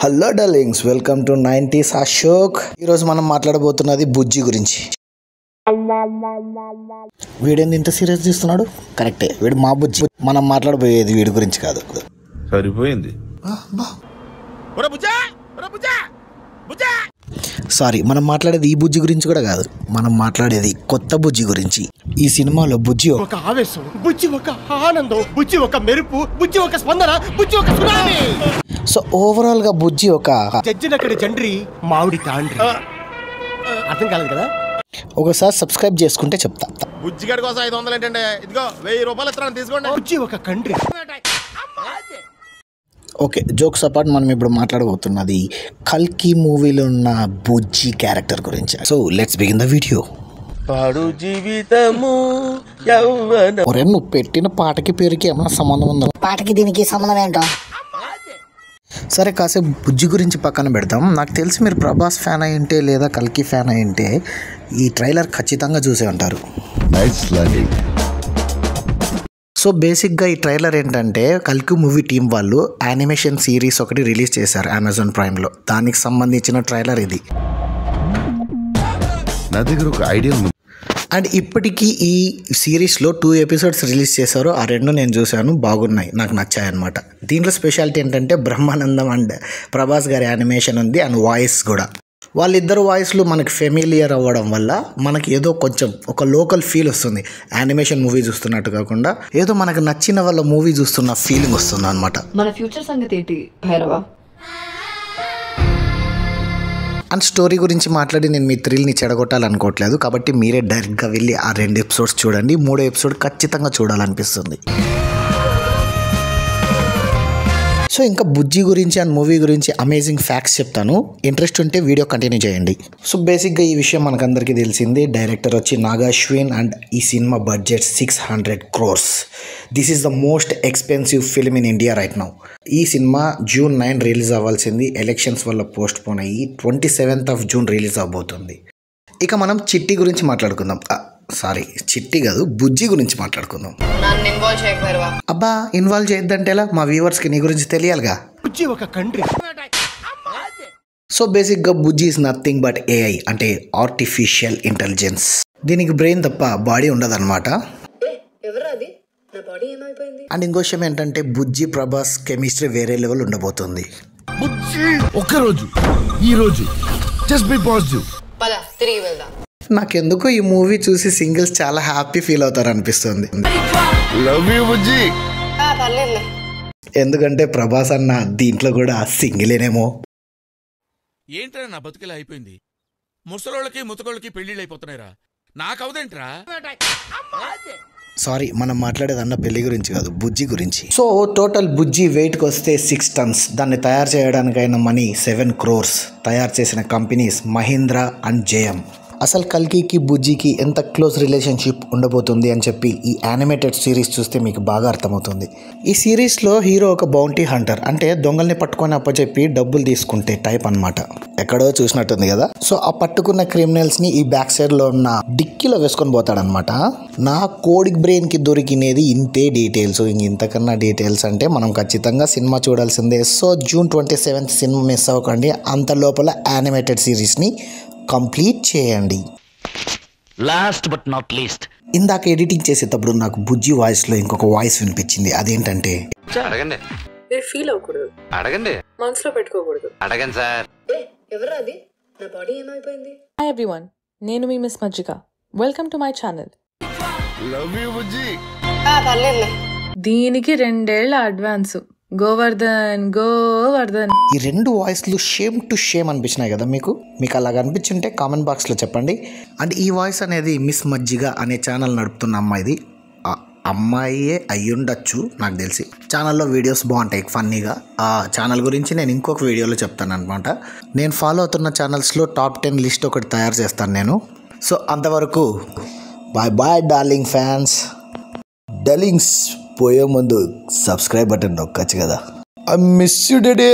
Hello darlings, welcome to 90s Ashok. ఈరోజు మనం మాట్లాడబోతున్నది బుజ్జి గురించి. వీడేంది ఇంత సీరియస్ తీస్తున్నాడు? కరెక్టే, వీడు మా బుజ్జి. మనం మాట్లాడబోయేది వీడి గురించి కాదు. సరిపోయింది. సారీ, మనం మాట్లాడేది ఈ బుజ్జి గురించి కూడా కాదు. మనం మాట్లాడేది కొత్త బుజ్జి గురించి. ఈ సినిమాలో బుజ్జి ఒక ఆవేశం, బుజ్జి ఒక ఆనందం, బుజ్జి ఒక మెరుపు, బుజ్జి ఒక స్పందన, బుజ్జి ఒక సునామీ. సో ఓవరాల్ గా బుజ్జి ఒక జడ్జినక్కడి జండ్రి, మామిడి తాండ్రి. అర్థం కాలేదు కదా? ఒకసారి సబ్స్క్రైబ్ చేసుకుంటే చెప్తా. బుజ్జిగాడి కోసం 500 ఏంటంటే, ఇదిగో 1000 రూపాయలు ఇస్తాను, తీసుకోండి. బుజ్జి ఒక కండ్రి. ఓకే, జోక్స్ అపార్ట్, మనం ఇప్పుడు మాట్లాడబోతున్నది కల్కి మూవీలో ఉన్న బుజ్జి క్యారెక్టర్ గురించి. So let's begin the video. పాడు జీవితము యవ్వన. ఒరే, నువ్వు పెట్టిన పాటకి పేరుకి ఏమైనా సంబంధం ఉందా? పాటకి దీనికి సంబంధం ఏంటో? సరే, కాసేపు బుజ్జి గురించి పక్కన పెడతాం. నాకు తెలిసి మీరు ప్రభాస్ ఫ్యాన్ అయి ఉంటే లేదా కల్కి ఫ్యాన్ అయి ఉంటే ఈ ట్రైలర్ ఖచ్చితంగా చూసే ఉంటారు. సో బేసిక్గా ఈ ట్రైలర్ ఏంటంటే, కల్కి మూవీ టీం వాళ్ళు యానిమేషన్ సిరీస్ ఒకటి రిలీజ్ చేశారు అమెజాన్ ప్రైమ్లో. దానికి సంబంధించిన ట్రైలర్ ఇది. నా దగ్గర ఒక ఐడియా ఉంది. అండ్ ఇప్పటికీ ఈ సిరీస్లో 2 ఎపిసోడ్స్ రిలీజ్ చేశారు. ఆ 2 నేను చూశాను, బాగున్నాయి, నాకు నచ్చాయి అనమాట. దీంట్లో స్పెషాలిటీ ఏంటంటే బ్రహ్మానందం అండ్ ప్రభాస్ గారి యానిమేషన్ ఉంది, అండ్ వాయిస్ కూడా. వాళ్ళిద్దరు వాయిస్లు మనకి ఫెమిలియర్ అవ్వడం వల్ల మనకి ఏదో కొంచెం ఒక లోకల్ ఫీల్ వస్తుంది. యానిమేషన్ మూవీ చూస్తున్నట్టు కాకుండా ఏదో మనకు నచ్చిన వాళ్ళ మూవీ చూస్తున్న ఫీలింగ్ వస్తుంది అనమాట. మన ఫ్యూచర్ సంగతి ఏంటి భైరవ? అండ్ స్టోరీ గురించి మాట్లాడి నేను మీ థ్రిల్ని చెడగొట్టాలనుకోవట్లేదు, కాబట్టి మీరే డైరెక్ట్గా వెళ్ళి ఆ 2 ఎపిసోడ్స్ చూడండి. 3వ ఎపిసోడ్ ఖచ్చితంగా చూడాలనిపిస్తుంది. సో ఇంకా బుజ్జి గురించి అండ్ మూవీ గురించి అమేజింగ్ ఫ్యాక్ట్స్ చెప్తాను. ఇంట్రెస్ట్ ఉంటే వీడియో కంటిన్యూ చేయండి. సో బేసిక్గా ఈ విషయం మనకందరికీ తెలిసింది. డైరెక్టర్ వచ్చి నాగాశ్విన్ అండ్ ఈ cinema budget 600 crores. This is the most expensive film in India right now. ఈ సినిమా June 9 రిలీజ్ అవ్వాల్సింది, ఎలక్షన్స్ వల్ల పోస్ట్ పోన్ అయ్యి 27th June రిలీజ్ అవబోతుంది. ఇక మనం చిట్టి గురించి మాట్లాడుకుందాం. సారీ, చిట్టి కాదు, బుజ్జి గురించి మాట్లాడుకుందాం. అబ్బా, ఇన్వాల్వ్ చేయొద్దంటే ఎలా? మా వ్యూవర్స్కి నీ గురించి తెలియాలిగా. బుజ్జి ఒక కండ్రి. సో బేసిక్గా బుజ్జి ఈజ్ నథింగ్ బట్ ఏఐ, అంటే ఆర్టిఫిషియల్ ఇంటెలిజెన్స్. దీనికి బ్రెయిన్ తప్ప బాడీ ఉండదన్నమాట. అండ్ ఇంకో విషయం ఏంటంటే, బుజ్జి ప్రభాస్ కెమిస్ట్రీ వేరే లెవెల్ ఉండబోతుంది. నాకెందుకో ఈ మూవీ చూసి సింగిల్స్ చాలా హ్యాపీ ఫీల్ అవుతారు అనిపిస్తుంది. ఎందుకంటే ప్రభాస్ అన్న దీంట్లో కూడా సింగిలేనేమో. ఏంట్రా నా బతుకులా అయిపోయింది? ముసలోళ్ళకి ముతకోళ్ళకి పెళ్లిళ్ళు అయిపోతున్నాయిరా, నాకవుదేంట్రా? సారీ, మనం మాట్లాడేది అన్న పెళ్లి గురించి కాదు, బుజ్జి గురించి. సో టోటల్ బుజ్జి వెయిట్కి వస్తే 6 tons. దాన్ని తయారు చేయడానికైన మనీ 7 crores. తయారు చేసిన కంపెనీస్ మహీంద్రా అండ్ జేఎం. అసలు కల్కికి బుజ్జికి ఎంత క్లోజ్ రిలేషన్షిప్ ఉండబోతుంది అని చెప్పి ఈ యానిమేటెడ్ సిరీస్ చూస్తే మీకు బాగా అర్థమవుతుంది. ఈ సిరీస్లో హీరో ఒక బౌంటీ హంటర్, అంటే దొంగల్ని పట్టుకొని అప్పచెప్పి డబ్బులు తీసుకుంటే టైప్ అనమాట. ఎక్కడో చూసినట్టుంది కదా. సో ఆ పట్టుకున్న క్రిమినల్స్ని ఈ బ్యాక్ సైడ్లో ఉన్న డిక్కీలో వేసుకొని పోతాడనమాట. నా కోడిక్ బ్రెయిన్కి దొరికినది ఇంతే డీటెయిల్స్. ఇంతకన్నా డీటెయిల్స్ అంటే మనం ఖచ్చితంగా సినిమా చూడాల్సిందే. సో June 27 సినిమా మిస్ అవ్వకండి. అంత లోపల యానిమేటెడ్ సిరీస్ని కంప్లీట్ చేయండి. లాస్ట్ బట్ నాట్ లీస్ట్, ఇందాక ఎడిటింగ్ చేసేటప్పుడు నాకు బుజ్జి వాయిస్లో ఇంకొక వాయిస్ వినిపించింది. అదేంటంటే, అడగండి, మీరు ఫీల్ అవ్వకూడదు, అడగండి, మనసులో పెట్టుకోకూడదు, అడగండి సార్. ఎవరది? నా బాడీ ఏమైపోయింది? హాయ్ ఎవ్రీవన్, నేను మీ miss Majjika. Welcome to my channel. దీనికి 2 ఏళ్ల అడ్వాన్స్. గోవర్ధన్ గోవర్ధన్. ఈ 2 వాయిస్లు షేమ్ టు షేమ్ అనిపించినాయి కదా మీకు? అలాగ అనిపించుంటే కామెంట్ బాక్స్లో చెప్పండి. అండ్ ఈ వాయిస్ అనేది మిస్ మజ్జిగ అనే ఛానల్ నడుపుతున్న అమ్మాయిది. అమ్మాయియే అయ్యుండొచ్చు నాకు తెలిసి. ఛానల్లో వీడియోస్ బాగుంటాయి ఫన్నీగా. ఆ ఛానల్ గురించి నేను ఇంకొక వీడియోలో చెప్తాను అనమాట. నేను ఫాలో అవుతున్న ఛానల్స్లో టాప్ 10 లిస్ట్ ఒకటి తయారు చేస్తాను నేను. సో అంతవరకు bye bye darling fans. Darlings, పోయే ముందు సబ్స్క్రైబ్ బటన్ నొక్కచ్చు కదా. I miss you daddy.